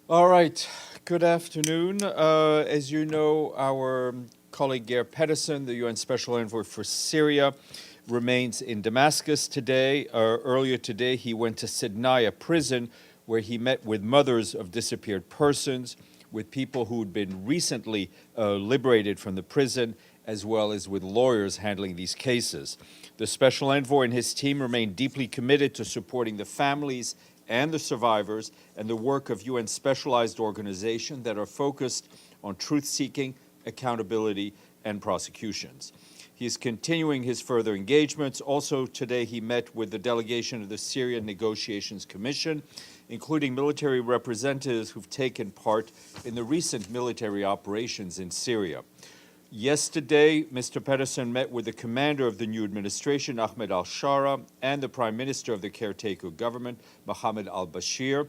All right. Good afternoon. As you know, our colleague Geir Pedersen, the UN Special Envoy for Syria, remains in Damascus today. Earlier today, he went to Sidnaya prison, where he met with mothers of disappeared persons, with people who had been recently liberated from the prison, as well as with lawyers handling these cases. The Special Envoy and his team remain deeply committed to supporting the families and the survivors and the work of UN specialized organizations that are focused on truth-seeking, accountability, and prosecutions. He is continuing his further engagements. Also today he met with the delegation of the Syrian Negotiations Commission, including military representatives who've taken part in the recent military operations in Syria. Yesterday, Mr. Pedersen met with the commander of the new administration, Ahmed al-Shara, and the prime minister of the caretaker government, Mohammed al-Bashir.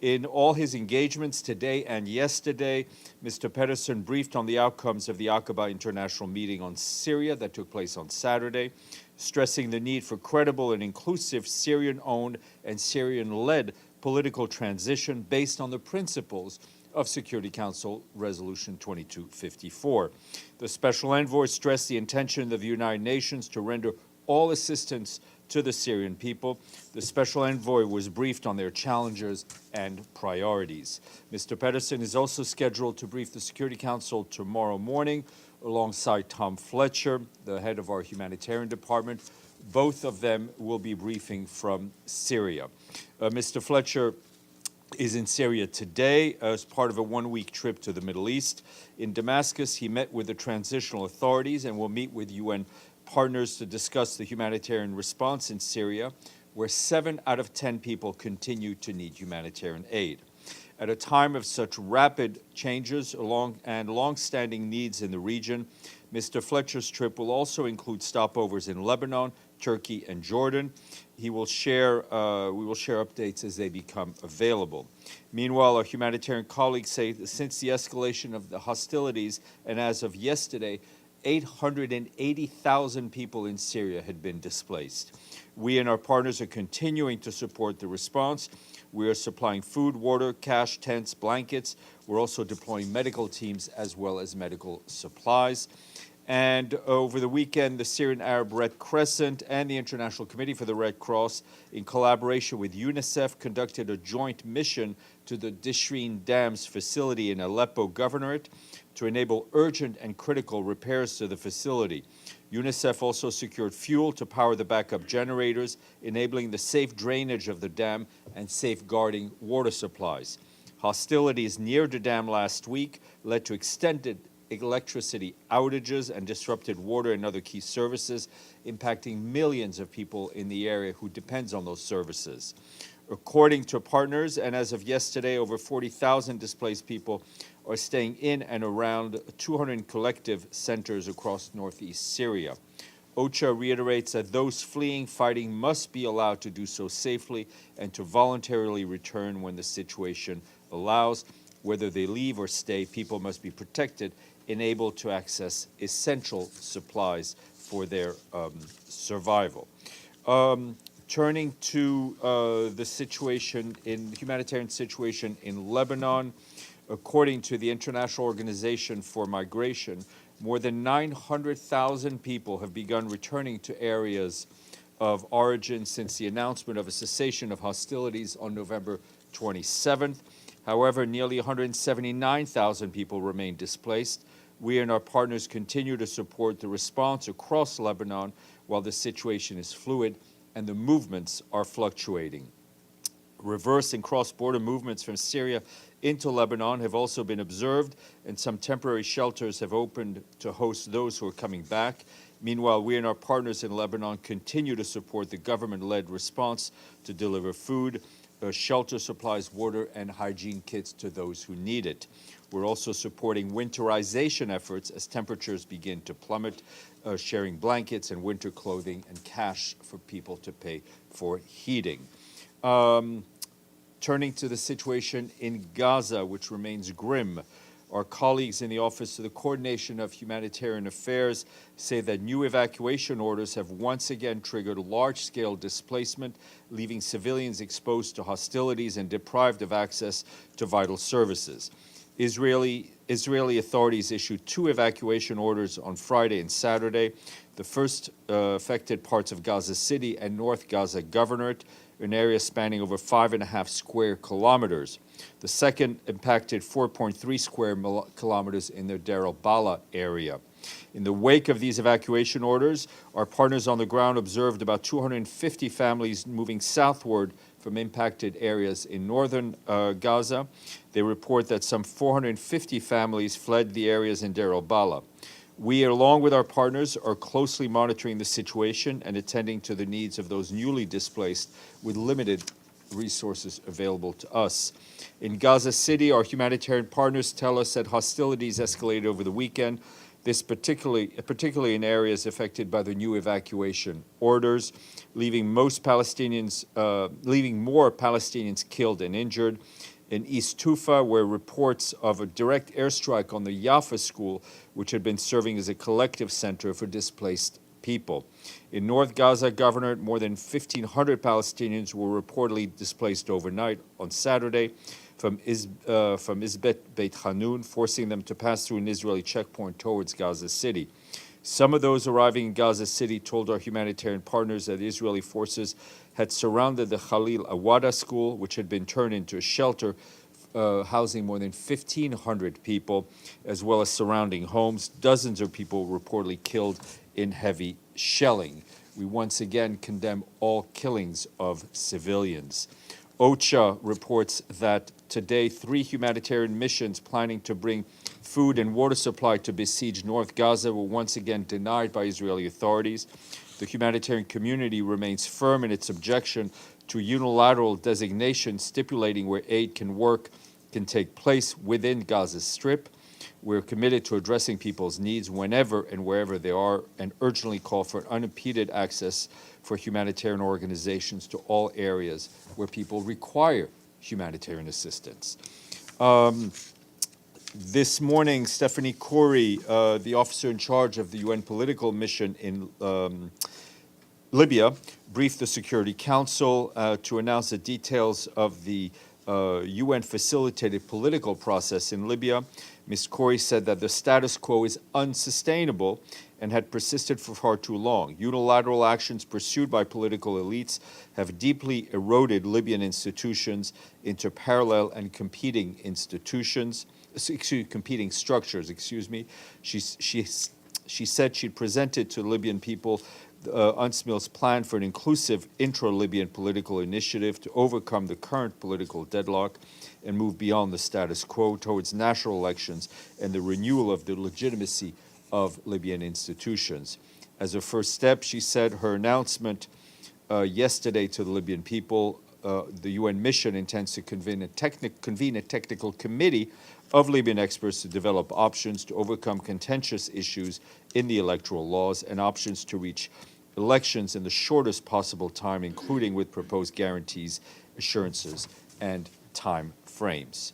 In all his engagements today and yesterday, Mr. Pedersen briefed on the outcomes of the Aqaba International Meeting on Syria that took place on Saturday, stressing the need for credible and inclusive Syrian-owned and Syrian-led political transition based on the principles of Security Council Resolution 2254. The Special Envoy stressed the intention of the United Nations to render all assistance to the Syrian people. The Special Envoy was briefed on their challenges and priorities. Mr. Pedersen is also scheduled to brief the Security Council tomorrow morning alongside Tom Fletcher, the head of our humanitarian department. Both of them will be briefing from Syria. Mr. Fletcher is in Syria today as part of a one-week trip to the Middle East. In Damascus, he met with the transitional authorities and will meet with UN partners to discuss the humanitarian response in Syria, where 7 out of 10 people continue to need humanitarian aid. At a time of such rapid changes and long-standing needs in the region, Mr. Fletcher's trip will also include stopovers in Lebanon, Turkey, and Jordan. We will share updates as they become available. Meanwhile, our humanitarian colleagues say that since the escalation of the hostilities, and as of yesterday, 880,000 people in Syria had been displaced. We and our partners are continuing to support the response. We are supplying food, water, cash, tents, blankets. We're also deploying medical teams as well as medical supplies. And over the weekend, the Syrian Arab Red Crescent and the International Committee for the Red Cross, in collaboration with UNICEF, conducted a joint mission to the Dishreen Dams facility in Aleppo Governorate to enable urgent and critical repairs to the facility. UNICEF also secured fuel to power the backup generators, enabling the safe drainage of the dam and safeguarding water supplies. Hostilities near the dam last week led to extended electricity outages and disrupted water and other key services, impacting millions of people in the area who depends on those services. According to partners, and as of yesterday, over 40,000 displaced people are staying in and around 200 collective centers across northeast Syria. OCHA reiterates that those fleeing fighting must be allowed to do so safely and to voluntarily return when the situation allows. Whether they leave or stay, people must be protected and able to access essential supplies for their survival. Turning to the situation humanitarian situation in Lebanon, according to the International Organization for Migration, more than 900,000 people have begun returning to areas of origin since the announcement of a cessation of hostilities on November 27th. However, nearly 179,000 people remain displaced. We and our partners continue to support the response across Lebanon while the situation is fluid and the movements are fluctuating. Reverse and cross-border movements from Syria into Lebanon have also been observed, and some temporary shelters have opened to host those who are coming back. Meanwhile, we and our partners in Lebanon continue to support the government-led response to deliver food, shelter supplies, water, and hygiene kits to those who need it. We're also supporting winterization efforts as temperatures begin to plummet, sharing blankets and winter clothing and cash for people to pay for heating. Turning to the situation in Gaza, which remains grim. Our colleagues in the Office of the Coordination of Humanitarian Affairs say that new evacuation orders have once again triggered large-scale displacement, leaving civilians exposed to hostilities and deprived of access to vital services. Israeli authorities issued 2 evacuation orders on Friday and Saturday. The first affected parts of Gaza City and North Gaza Governorate, an area spanning over 5.5 square kilometers. The second impacted 4.3 square kilometers in the Deir al-Balah area. In the wake of these evacuation orders, our partners on the ground observed about 250 families moving southward from impacted areas in northern Gaza. They report that some 450 families fled the areas in Deir al-Balah. We, along with our partners, are closely monitoring the situation and attending to the needs of those newly displaced with limited resources available to us. In Gaza City, our humanitarian partners tell us that hostilities escalated over the weekend, this particularly in areas affected by the new evacuation orders, leaving more Palestinians killed and injured. In East Tufa, where reports of a direct airstrike on the Yafa school, which had been serving as a collective center for displaced people. In North Gaza Governorate, more than 1,500 Palestinians were reportedly displaced overnight on Saturday from Izbet Beit Hanun, forcing them to pass through an Israeli checkpoint towards Gaza City. Some of those arriving in Gaza City told our humanitarian partners that Israeli forces had surrounded the Khalil Awada school, which had been turned into a shelter housing more than 1,500 people, as well as surrounding homes. Dozens of people reportedly killed in heavy shelling. We once again condemn all killings of civilians. OCHA reports that today 3 humanitarian missions planning to bring food and water supply to besieged North Gaza were once again denied by Israeli authorities. The humanitarian community remains firm in its objection to unilateral designation stipulating where aid can take place within Gaza Strip. We're committed to addressing people's needs whenever and wherever they are, and urgently call for unimpeded access for humanitarian organizations to all areas where people require humanitarian assistance. This morning, Stéphane Khoury, the officer in charge of the UN political mission in Libya, briefed the Security Council to announce the details of the UN-facilitated political process in Libya. Ms. Khoury said that the status quo is unsustainable and had persisted for far too long. Unilateral actions pursued by political elites have deeply eroded Libyan institutions into parallel and competing structures. She said she'd presented to Libyan people UNSMIL's plan for an inclusive intra-Libyan political initiative to overcome the current political deadlock and move beyond the status quo towards national elections and the renewal of the legitimacy of Libyan institutions. As a first step, she said her announcement yesterday to the Libyan people, the UN mission intends to convene a technical committee of Libyan experts to develop options to overcome contentious issues in the electoral laws and options to reach elections in the shortest possible time, including with proposed guarantees, assurances, and time frames.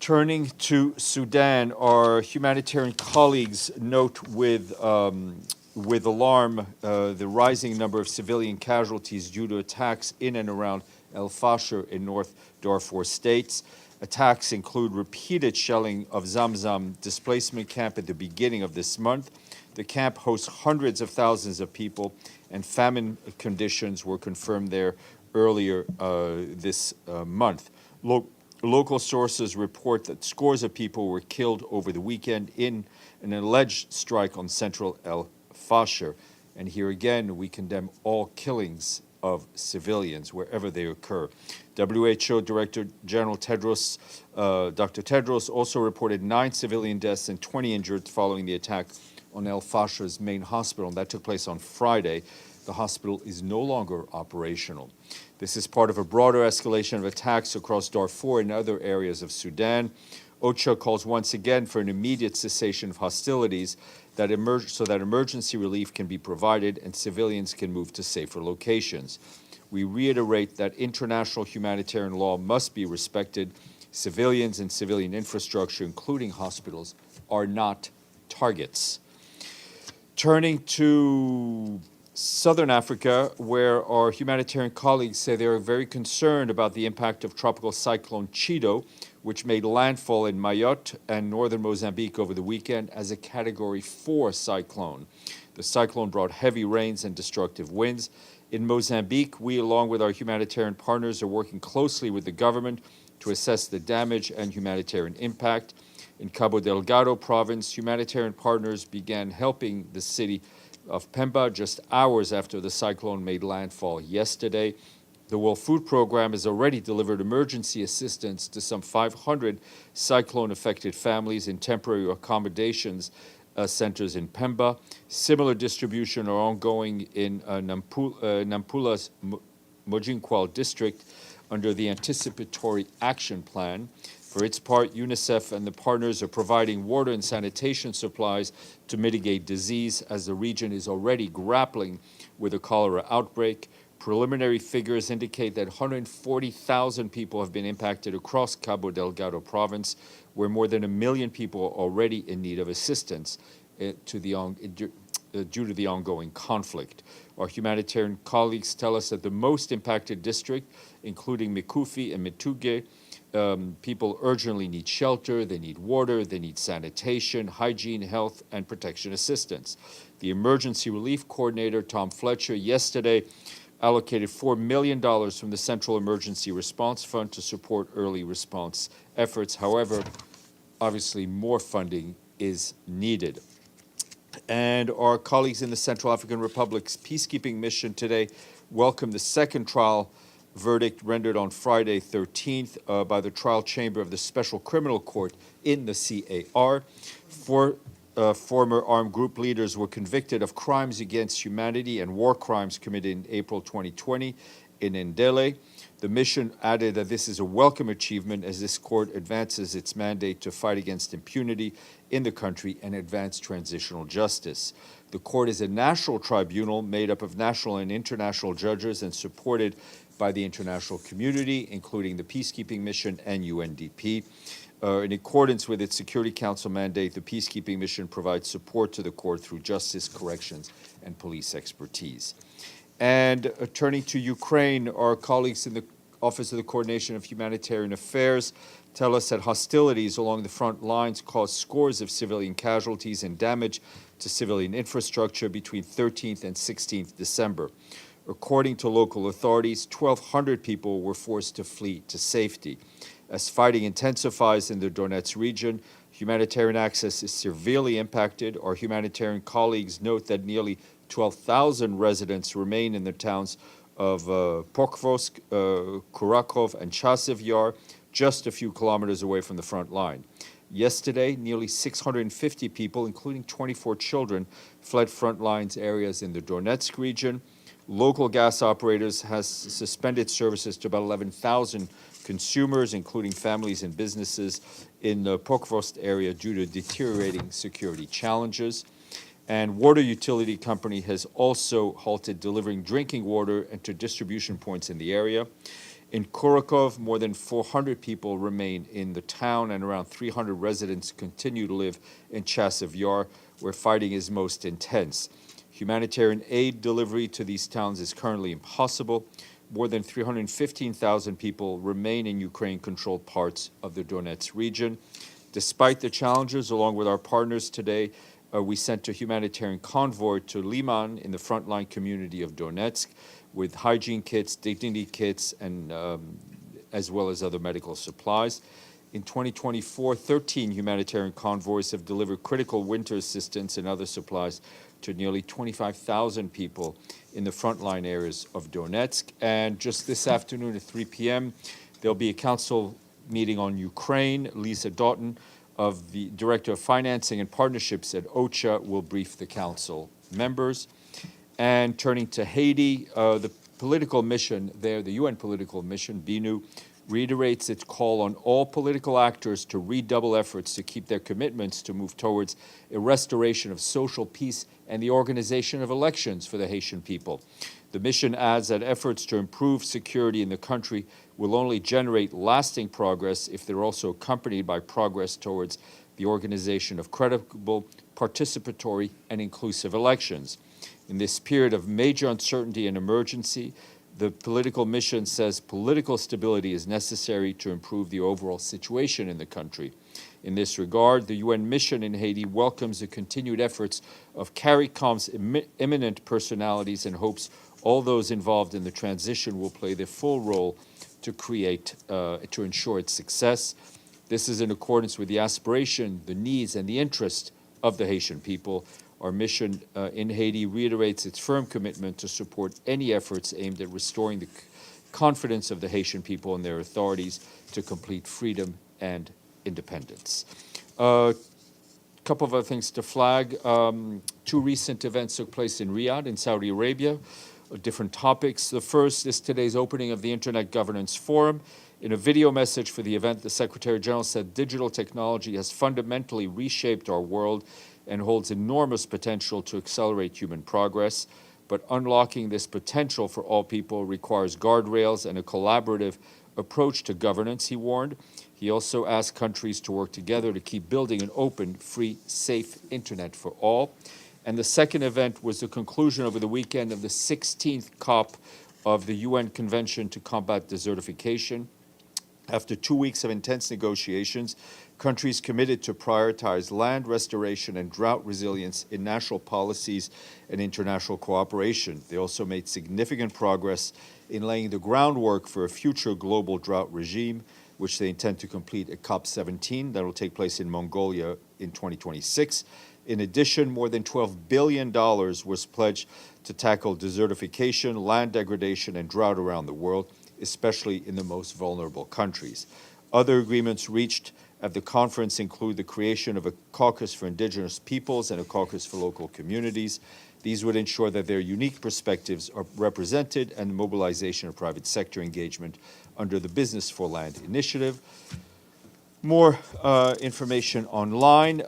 Turning to Sudan, our humanitarian colleagues note with alarm the rising number of civilian casualties due to attacks in and around El Fasher in North Darfur states. Attacks include repeated shelling of Zamzam displacement camp at the beginning of this month. The camp hosts hundreds of thousands of people, and famine conditions were confirmed there earlier this month. Local sources report that scores of people were killed over the weekend in an alleged strike on central El Fasher. And here again, we condemn all killings of civilians wherever they occur. WHO Director General Tedros, Dr. Tedros also reported 9 civilian deaths and 20 injured following the attack on El Fasher's main hospital. That took place on Friday. The hospital is no longer operational. This is part of a broader escalation of attacks across Darfur and other areas of Sudan. OCHA calls once again for an immediate cessation of hostilities so that emergency relief can be provided and civilians can move to safer locations. We reiterate that international humanitarian law must be respected Civilians and civilian infrastructure, including hospitals, are not targets. Turning to Southern Africa, where our humanitarian colleagues say they are very concerned about the impact of tropical cyclone Chido, which made landfall in Mayotte and northern Mozambique over the weekend as a Category 4 cyclone. The cyclone brought heavy rains and destructive winds. In Mozambique, we, along with our humanitarian partners, are working closely with the government to assess the damage and humanitarian impact. In Cabo Delgado province, humanitarian partners began helping the city of Pemba just hours after the cyclone made landfall yesterday. The World Food Program has already delivered emergency assistance to some 500 cyclone-affected families in temporary accommodations centers in Pemba. Similar distribution are ongoing in Nampula's Mojinkwal district under the Anticipatory Action Plan. For its part, UNICEF and the partners are providing water and sanitation supplies to mitigate disease as the region is already grappling with a cholera outbreak. Preliminary figures indicate that 140,000 people have been impacted across Cabo Delgado province, where more than 1 million people are already in need of assistance due to the ongoing conflict. Our humanitarian colleagues tell us that the most impacted district, including Mikufi and Mituge, people urgently need shelter, they need water, they need sanitation, hygiene, health, and protection assistance. The emergency relief coordinator, Tom Fletcher, yesterday allocated $4 million from the Central Emergency Response Fund to support early response efforts. However, obviously more funding is needed. And our colleagues in the Central African Republic's peacekeeping mission today welcomed the second trial verdict rendered on Friday 13th by the trial chamber of the Special Criminal Court in the CAR. Four former armed group leaders were convicted of crimes against humanity and war crimes committed in April 2020 in Ndele. The mission added that this is a welcome achievement as this court advances its mandate to fight against impunity in the country and advance transitional justice. The court is a national tribunal made up of national and international judges and supported by the international community, including the peacekeeping mission and UNDP. In accordance with its Security Council mandate, the peacekeeping mission provides support to the court through justice, corrections, and police expertise. And turning to Ukraine, our colleagues in the Office of the Coordination of Humanitarian Affairs tell us that hostilities along the front lines caused scores of civilian casualties and damage to civilian infrastructure between 13th and 16th December. According to local authorities, 1,200 people were forced to flee to safety. As fighting intensifies in the Donetsk region, humanitarian access is severely impacted. Our humanitarian colleagues note that nearly 12,000 residents remain in the towns of Pokrovsk, Kurakov, and Chasiv Yar, just a few kilometers away from the front line. Yesterday, nearly 650 people, including 24 children, fled front lines areas in the Donetsk region. Local gas operators has suspended services to about 11,000 consumers, including families and businesses in the Pokrovsk area due to deteriorating security challenges. And water utility company has also halted delivering drinking water and to distribution points in the area. In Kurakov, more than 400 people remain in the town and around 300 residents continue to live in Chasiv Yar, where fighting is most intense. Humanitarian aid delivery to these towns is currently impossible. More than 315,000 people remain in Ukraine-controlled parts of the Donetsk region. Despite the challenges, along with our partners today, we sent a humanitarian convoy to Liman in the frontline community of Donetsk with hygiene kits, dignity kits, and as well as other medical supplies. In 2024, 13 humanitarian convoys have delivered critical winter assistance and other supplies to nearly 25,000 people in the frontline areas of Donetsk. And just this afternoon at 3 p.m., there'll be a council meeting on Ukraine. Lisa Doughton, of the Director of Financing and Partnerships at OCHA, will brief the council members. And turning to Haiti, the political mission there, the UN political mission, BNU, reiterates its call on all political actors to redouble efforts to keep their commitments to move towards a restoration of social peace and the organization of elections for the Haitian people. The mission adds that efforts to improve security in the country will only generate lasting progress if they're also accompanied by progress towards the organization of credible, participatory, and inclusive elections. In this period of major uncertainty and emergency, the political mission says political stability is necessary to improve the overall situation in the country. In this regard, the UN mission in Haiti welcomes the continued efforts of CARICOM's eminent personalities and hopes all those involved in the transition will play their full role to ensure its success. This is in accordance with the aspiration, the needs, and the interest of the Haitian people. Our mission in Haiti reiterates its firm commitment to support any efforts aimed at restoring the confidence of the Haitian people and their authorities to complete freedom and independence. A couple of other things to flag. Two recent events took place in Riyadh, in Saudi Arabia, different topics. The first is today's opening of the Internet Governance Forum. In a video message for the event, the Secretary General said digital technology has fundamentally reshaped our world and holds enormous potential to accelerate human progress. But unlocking this potential for all people requires guardrails and a collaborative approach to governance, he warned. He also asked countries to work together to keep building an open, free, safe internet for all. And the second event was the conclusion over the weekend of the 16th COP of the UN Convention to Combat Desertification. After 2 weeks of intense negotiations, countries committed to prioritize land restoration and drought resilience in national policies and international cooperation. They also made significant progress in laying the groundwork for a future global drought regime, which they intend to complete at COP17. That will take place in Mongolia in 2026. In addition, more than $12 billion was pledged to tackle desertification, land degradation, and drought around the world, especially in the most vulnerable countries. Other agreements reached at the conference include the creation of a caucus for indigenous peoples and a caucus for local communities. These would ensure that their unique perspectives are represented and the mobilization of private sector engagement under the Business for Land initiative. More information online.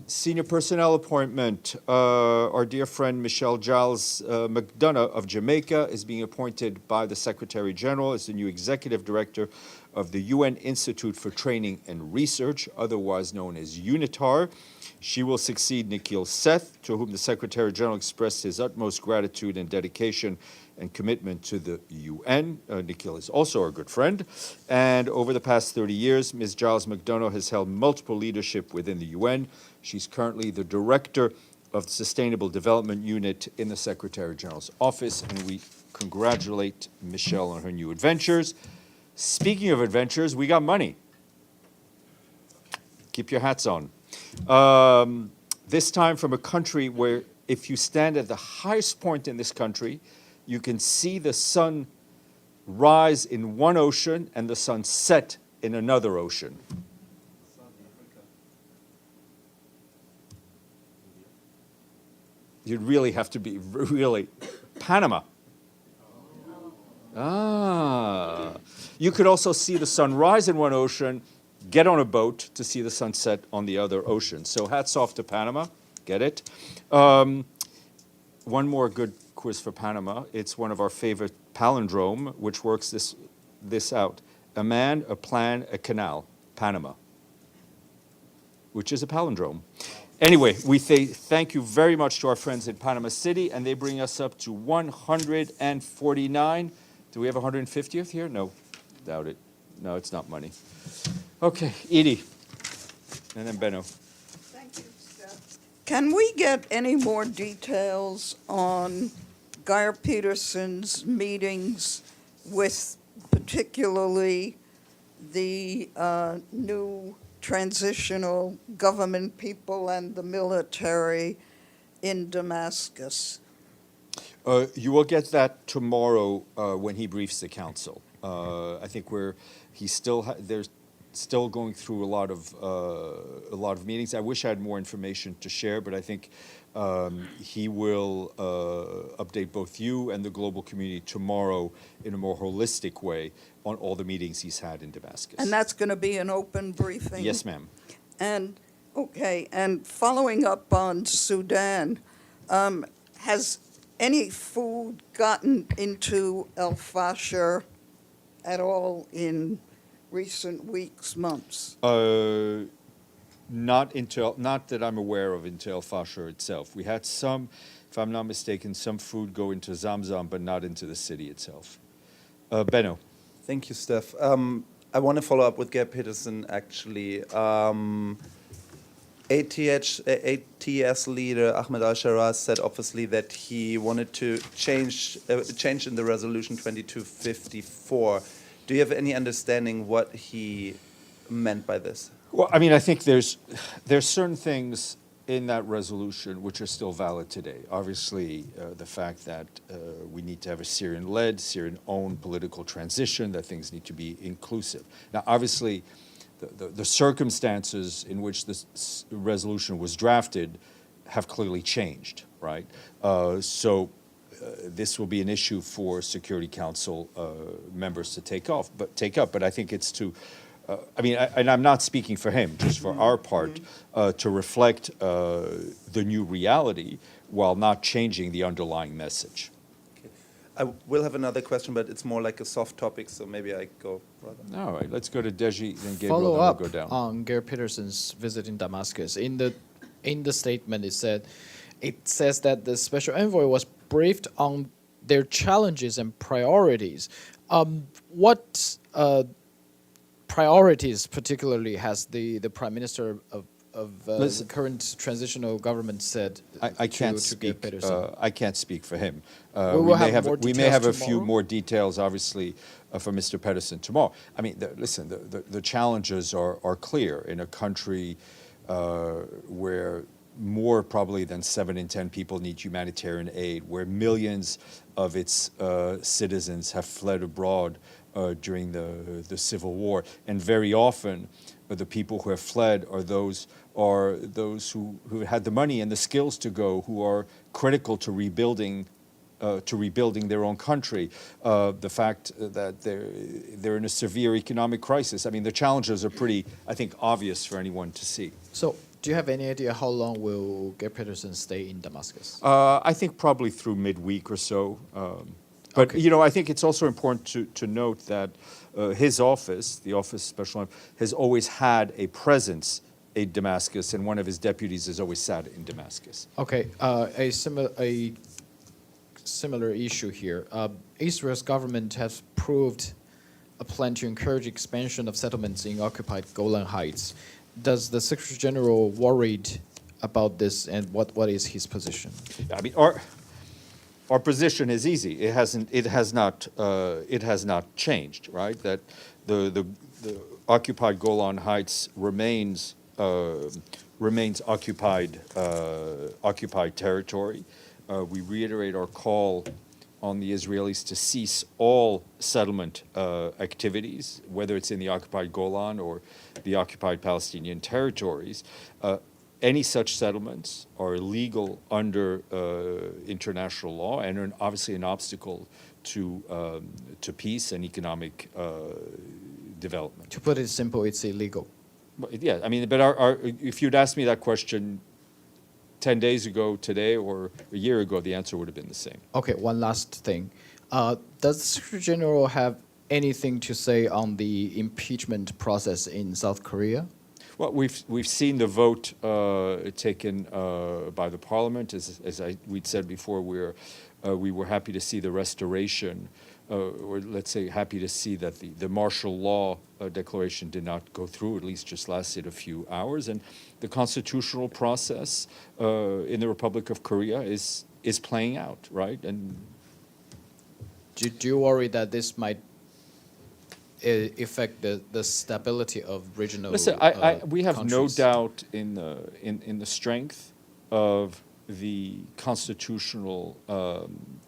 Senior personnel appointment. Our dear friend Michelle Giles McDonough of Jamaica is being appointed by the Secretary General as the new Executive Director of the UN Institute for Training and Research, otherwise known as UNITAR. She will succeed Nikhil Seth, to whom the Secretary General expressed his utmost gratitude and dedication and commitment to the UN. Nikhil is also our good friend. And over the past 30 years, Ms. Giles McDonough has held multiple leadership within the UN. She's currently the Director of the Sustainable Development Unit in the Secretary General's office, and we congratulate Michelle on her new adventures. Speaking of adventures, we got money. Keep your hats on. This time from a country where if you stand at the highest point in this country, you can see the sun rise in one ocean and the sun set in another ocean. You'd really have to be Panama. You could also see the sun rise in one ocean, get on a boat to see the sunset on the other ocean. So hats off to Panama. Get it? One more good quiz for Panama. It's one of our favorite palindrome, which works this out. A man, a plan, a canal. Panama. Which is a palindrome. Anyway, we say thank you very much to our friends in Panama City, and they bring us up to 149. Do we have 150th here? No, doubt it. No, it's not money. Okay, Edie, and then Benno. Thank you, Steph. Can we get any more details on Geir Peterson's meetings with particularly the new transitional government people and the military in Damascus? You will get that tomorrow when he briefs the council. I think there's still going through a lot of meetings. I wish I had more information to share, but I think he will update both you and the global community tomorrow in a more holistic way on all the meetings he's had in Damascus. And that's going to be an open briefing? Yes, ma'am. And, okay, and following up on Sudan, has any food gotten into El Fasher at all in recent weeks, months? Not that I'm aware of into El Fasher itself. We had some, if I'm not mistaken, some food go into Zamzam, but not into the city itself. Benno. Thank you, Steph. I want to follow up with Gerd Peterson, actually. ATS leader Ahmed al-Sharaz said obviously that he wanted to change in the resolution 2254. Do you have any understanding what he meant by this? Well, I mean, I think there's certain things in that resolution which are still valid today. Obviously, the fact that we need to have a Syrian-led, Syrian-owned political transition, that things need to be inclusive. Now, obviously, the circumstances in which this resolution was drafted have clearly changed, right? So this will be an issue for Security Council members to take up. But I think it's to, and I'm not speaking for him, just for our part, to reflect the new reality while not changing the underlying message. I will have another question, but it's more like a soft topic, so maybe I go rather. All right, let's go to Deji, then Gabriel, Follow then up we'll go down. on Gerd Peterson's visit in Damascus. In the statement, it says that the special envoy was briefed on their challenges and priorities. What priorities, particularly, has the prime minister of the current transitional government said I can't to speak. Gerd Peterson? I can't speak for him. We may have a details few tomorrow? more details, obviously, for Mr. Pedersen tomorrow. I mean, the challenges are clear in a country where more probably than 7 in 10 people need humanitarian aid, where millions of its citizens have fled abroad during the civil war, and very often the people who have fled are those who had the money and the skills to go, who are critical to rebuilding their own country. The fact that they're in a severe economic crisis. I mean, the challenges are pretty, I think, obvious for anyone to see. So, do you have any idea how long will Gerd Peterson stay in Damascus? I think probably through midweek or so. But, Okay. I think it's also important to note that his office, the Office of Special Envoy, has always had a presence in Damascus, and one of his deputies has always sat in Damascus. Okay, a similar issue here. Israel's government has proved a plan to encourage expansion of settlements in occupied Golan Heights. Does the Secretary General worried about this, and what is his position? I mean, our position is easy. It has not changed, right? That the occupied Golan Heights remains occupied territory. We reiterate our call on the Israelis to cease all settlement activities, whether it's in the occupied Golan or the occupied Palestinian territories. Any such settlements are illegal under international law and are obviously an obstacle to peace and economic development. To put it simple, it's illegal. Yeah, I mean, but if you'd asked me that question 10 days ago, today, or a year ago, the answer would have been the same. Okay, one last thing. Does the Secretary General have anything to say on the impeachment process in South Korea? Well, we've seen the vote taken by the Parliament. As we'd said before, we were happy to see the restoration, or let's say happy to see that the martial law declaration did not go through, at least just lasted a few hours. And the constitutional process in the Republic of Korea is playing out, right? And Do you worry that this might affect the stability of regional? listen, we have no countries? doubt in the strength of the constitutional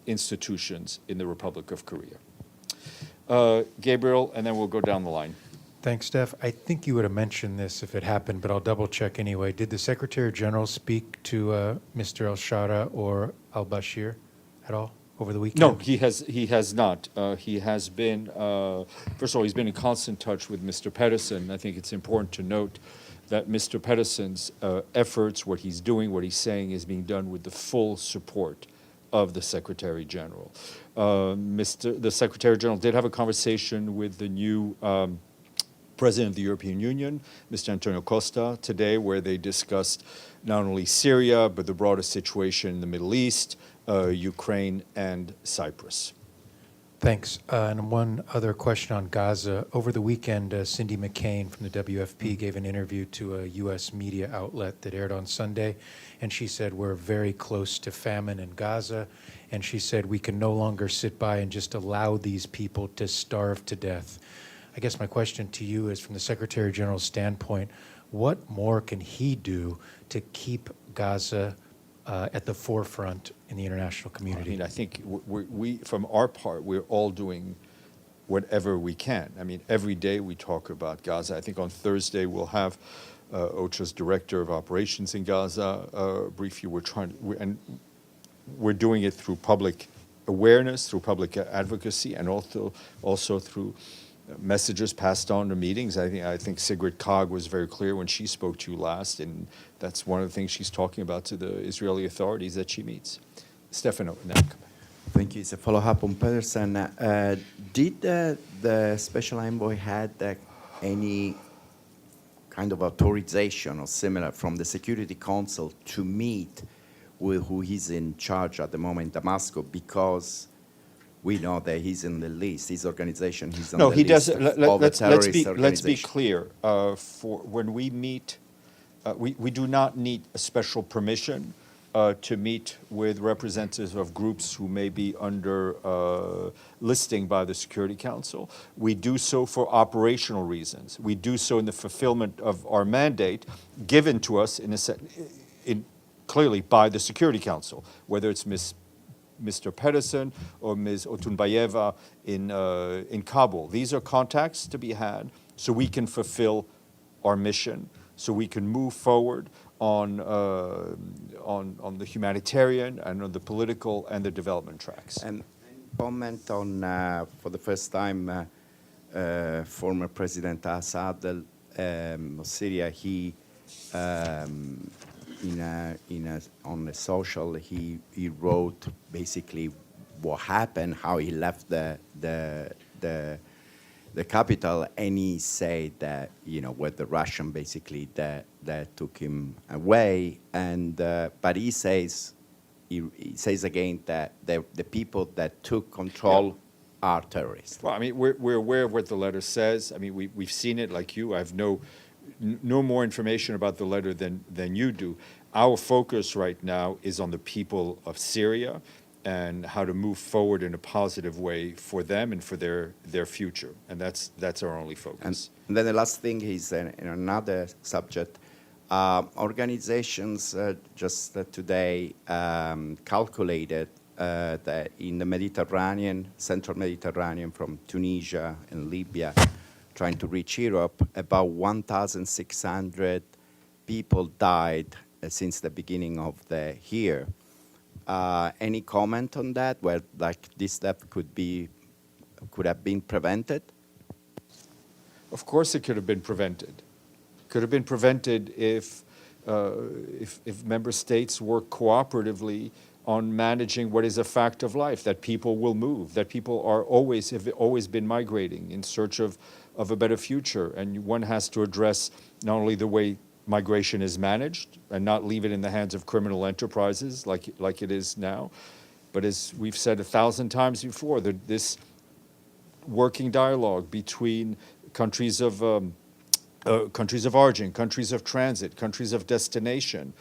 institutions in the Republic of Korea. Gabriel, and then we'll go down the line. Thanks, Steph. I think you would have mentioned this if it happened, but I'll double check anyway. Did the Secretary General speak to Mr. al-Shara or al-Bashir at all over the weekend? No, he has not. He has been, first of all, he's been in constant touch with Mr. Pedersen. I think it's important to note that Mr. Pedersen's efforts, what he's doing, what he's saying, is being done with the full support of the Secretary General. The Secretary General did have a conversation with the new President of the European Union, Mr. Antonio Costa, today, where they discussed not only Syria, but the broader situation in the Middle East, Ukraine, and Cyprus. Thanks. And one other question on Gaza. Over the weekend, Cindy McCain from the WFP gave an interview to a U.S. media outlet that aired on Sunday, and she said we're very close to famine in Gaza, and she said we can no longer sit by and just allow these people to starve to death. I guess my question to you is, from the Secretary General's standpoint, what more can he do to keep Gaza at the forefront in the international community? I mean, I think we, from our part, we're all doing whatever we can. I mean, every day we talk about Gaza. I think on Thursday we'll have OCHA's Director of Operations in Gaza brief you. And we're doing it through public awareness, through public advocacy, and also through messages passed on to meetings. I think Sigrid Kaag was very clear when she spoke to you last, and that's one of the things she's talking about to the Israeli authorities that she meets. Stéphane, now. Thank you. It's a follow-up on Pedersen. Did the special envoy had any kind of authorization or similar from the Security Council to meet with who he's in charge at the moment, Damascus, because we know that he's in the list, his organization, he's on No, the he list doesn't. of all the terrorist Let's be organizations. clear. For when we meet, we do not need a special permission to meet with representatives of groups who may be under listing by the Security Council. We do so for operational reasons. We do so in the fulfillment of our mandate given to us clearly by the Security Council, whether it's Mr. Pedersen or Ms. Otunbayeva in Kabul. These are contacts to be had so we can fulfill our mission, so we can move forward on the humanitarian and on the political and the development tracks. And comment on, for the first time, former President Assad of Syria, he on the social, he wrote basically what happened, how he left the capital, and he said that, with the Russian basically that took him away, and but he says again that the people that took control are terrorists. Well, I mean, we're aware of what the letter says. I mean, we've seen it like you. I have no more information about the letter than you do. Our focus right now is on the people of Syria and how to move forward in a positive way for them and for their future. And that's our only focus. And then the last thing is in another subject. Organizations just today calculated that in the Mediterranean, central Mediterranean, from Tunisia and Libya, trying to reach Europe, about 1,600 people died since the beginning of the year. Any comment on that, where this step could have been prevented? Of course it could have been prevented. Could have been prevented if member states work cooperatively on managing what is a fact of life, that people will move, that people have always been migrating in search of a better future. And one has to address not only the way migration is managed and not leave it in the hands of criminal enterprises like it is now, but as we've said 1,000 times before, this working dialogue between countries of origin, countries of transit, countries of destination,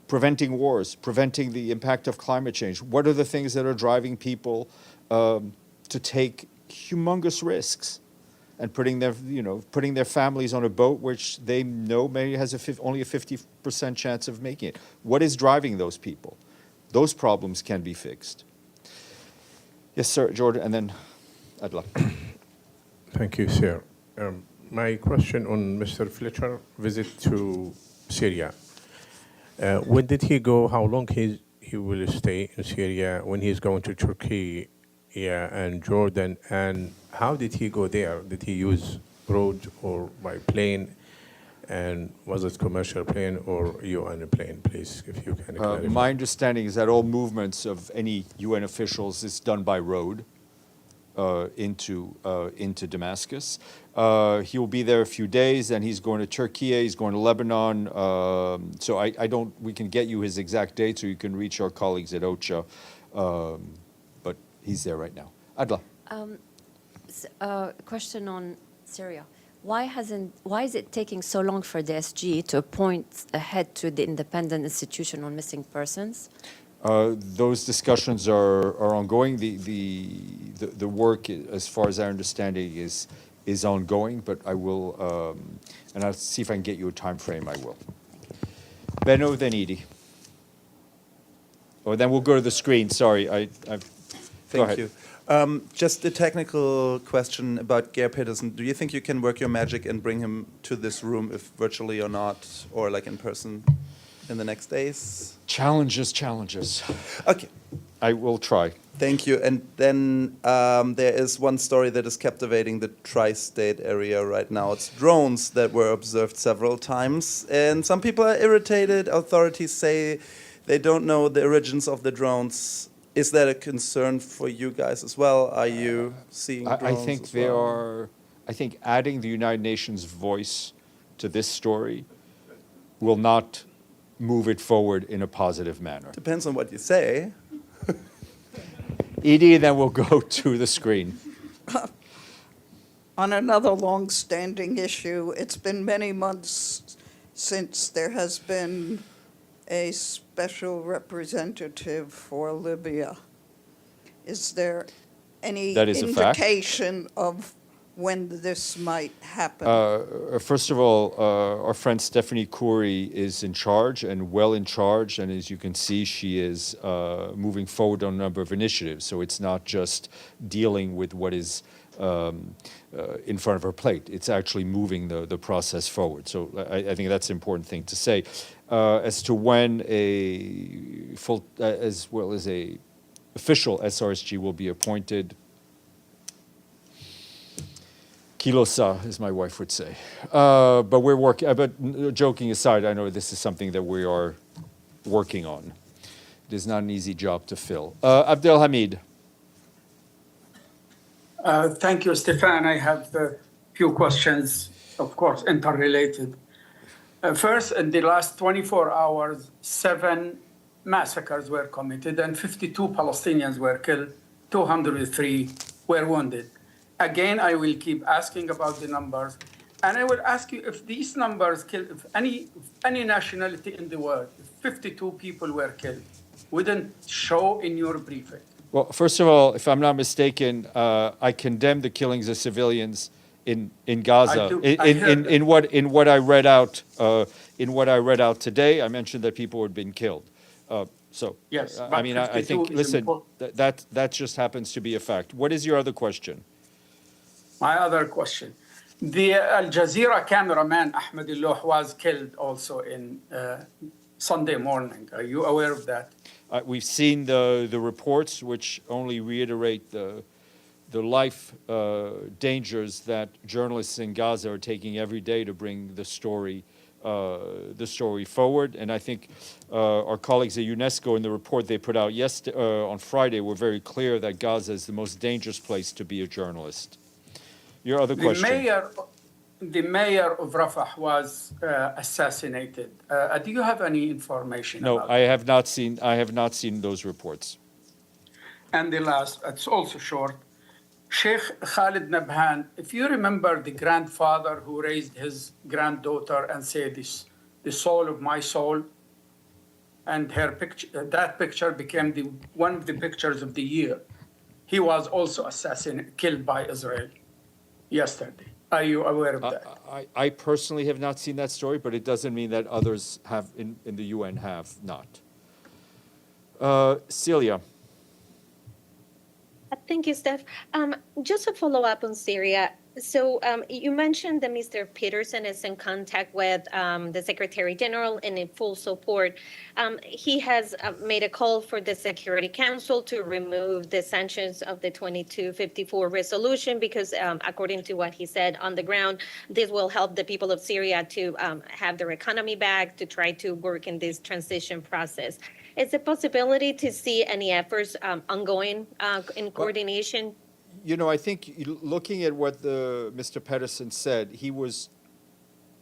preventing wars, preventing the impact of climate change. What are the things that are driving people to take humongous risks and putting their families on a boat which they know maybe has only a 50% chance of making it? What is driving those people? Those problems can be fixed. Yes, sir, Jordan, and then Adla. Thank you, sir. My question on Mr. Fletcher visit to Syria. When did he go? How long he will stay in Syria? When he's going to Turkey, and Jordan? And how did he go there? Did he use road or by plane? And was it commercial plane or UN plane, please, if you can clarify? My understanding is that all movements of any UN officials is done by road into Damascus. He will be there a few days, and he's going to Türkiye, he's going to Lebanon. So I don't, we can get you his exact dates, or you can reach our colleagues at OCHA, but he's there right now. Adla. Question on Syria. Why is it taking so long for the SG to appoint a head to the independent institution on missing persons? Those discussions are ongoing. The work, as far as our understanding, is ongoing. But I will, and I'll see if I can get you a time frame. I will. Benno, then Edie. Oh, then we'll go to the screen. Sorry, go Thank ahead. you. Just a technical question about Geir Pedersen. Do you think you can work your magic and bring him to this room, if virtually or not, or like in person in the next days? Challenges. Okay. I will try. Thank you. And then there is one story that is captivating the tri-state area right now. It's drones that were observed several times. And some people are irritated. Authorities say they don't know the origins of the drones. Is that a concern for you guys as well? Are you seeing drones I think as there well? are. I think adding the United Nations voice to this story will not move it forward in a positive manner. Depends on what you say. Edie, then we'll go to the screen. On another long-standing issue, it's been many months since there has been a special representative for Libya. Is there any That is a fact. indication of when this might happen? First of all, our friend Stéphane Khoury is in charge and well in charge, and as you can see, she is moving forward on a number of initiatives. So it's not just dealing with what is in front of her plate. It's actually moving the process forward. So I think that's an important thing to say. As to when a full, as well as a official SRSG will be appointed, Kilosa, as my wife would say. But we're working, but joking aside, I know this is something that we are working on. It is not an easy job to fill. Abdelhamid. Thank you, Stéphane. I have a few questions, of course, interrelated. First, in the last 24 hours, 7 massacres were committed and 52 Palestinians were killed, 203 were wounded. Again, I will keep asking about the numbers. And I will ask you if these numbers killed, if any nationality in the world, if 52 people were killed, wouldn't show in your briefing. Well, first of all, if I'm not mistaken, I condemn the killings of civilians in Gaza. In what I read out today, I mentioned that people had been killed. Yes, I mean, I think 52 is listen, important. that just happens to be a fact. What is your other question? My other question. The Al Jazeera cameraman Ahmed Illouh was killed also in Sunday morning. Are you aware of that? We've seen the reports, which only reiterate the life dangers that journalists in Gaza are taking every day to bring the story forward. And I think our colleagues at UNESCO, in the report they put out on Friday, were very clear that Gaza is the most dangerous place to be a journalist. Your other question. The mayor of Rafah was assassinated. Do you have any information No, about I have not seen those reports. And the last, it's also short. Sheikh Khalid Nabhan, if you remember the grandfather who raised his granddaughter and said, the soul of my soul, and her picture, that picture became one of the pictures of the year. He was also killed by Israel yesterday. Are you aware of that? I personally have not seen that story, but it doesn't mean that others have in the UN have not. Celia. Thank you, Steph. Just a follow up on Syria. So you mentioned that Mr. Peterson is in contact with the Secretary General and in full support. He has made a call for the Security Council to remove the sanctions of the 2254 resolution because, according to what he said on the ground, this will help the people of Syria to have their economy back, to try to work in this transition process. Is there a possibility to see any efforts ongoing in coordination? You know, I think looking at what Mr. Pedersen said,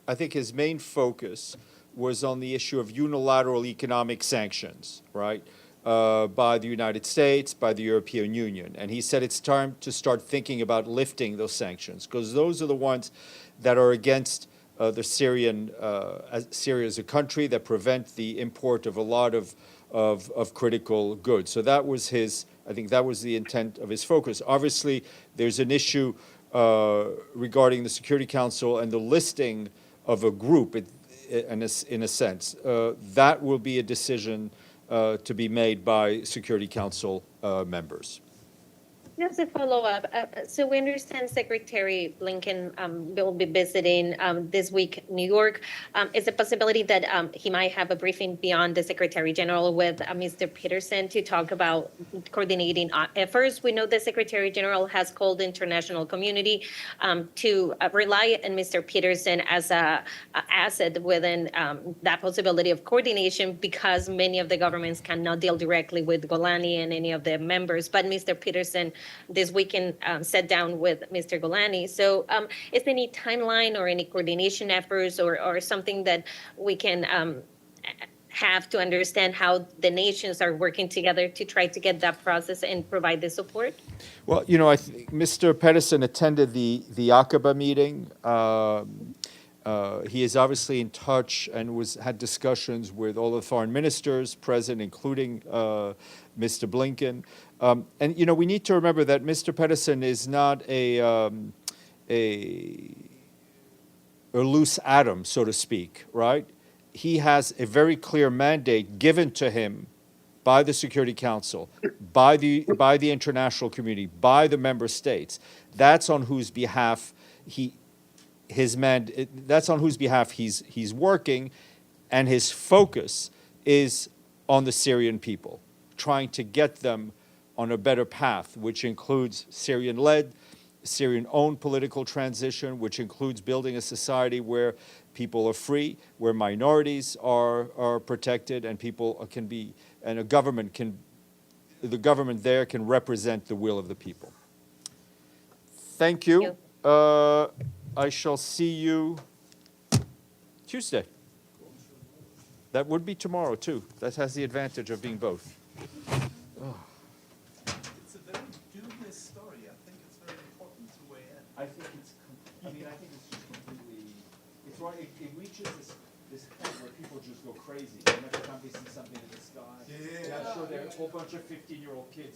I think his main focus was on the issue of unilateral economic sanctions, right, by the United States, by the European Union. And he said it's time to start thinking about lifting those sanctions, because those are the ones that are against the Syria as a country, that prevent the import of a lot of critical goods. So that was I think that was the intent of his focus. Obviously, there's an issue regarding the Security Council and the listing of a group, in a sense. That will be a decision to be made by Security Council members. Just a follow-up. So we understand Secretary Blinken will be visiting this week New York. Is a possibility that he might have a briefing beyond the Secretary General with Mr. Peterson to talk about coordinating efforts? We know the Secretary General has called the international community to rely on Mr. Peterson as a asset within that possibility of coordination, because many of the governments cannot deal directly with Golani and any of the members. But Mr. Peterson this weekend sat down with Mr. Golani. So is there any timeline or any coordination efforts or something that we can have to understand how the nations are working together to try to get that process and provide the support? Well, you know, I think Mr. Pedersen attended the Aqaba meeting. He is obviously in touch and had discussions with all the foreign ministers present, including Mr. Blinken. And, you know, we need to remember that Mr. Pedersen is not a loose atom, so to speak, right? He has a very clear mandate given to him by the Security Council, by the international community, by the member states. That's on whose behalf he's working, and his focus is on the Syrian people, trying to get them on a better path, which includes Syrian-led, Syrian-owned political transition, which includes building a society where people are free, where minorities are protected, and the government there can represent the will of the people. Thank you. I shall see you Tuesday. That would be tomorrow, too. That has the advantage of being both. It's a very dubious story. I think it's very important to weigh in. I think it's just completely, it's right, it reaches this point where people just go crazy. And every time they see something in the sky, I'm sure there are a whole bunch of 15-year-old kids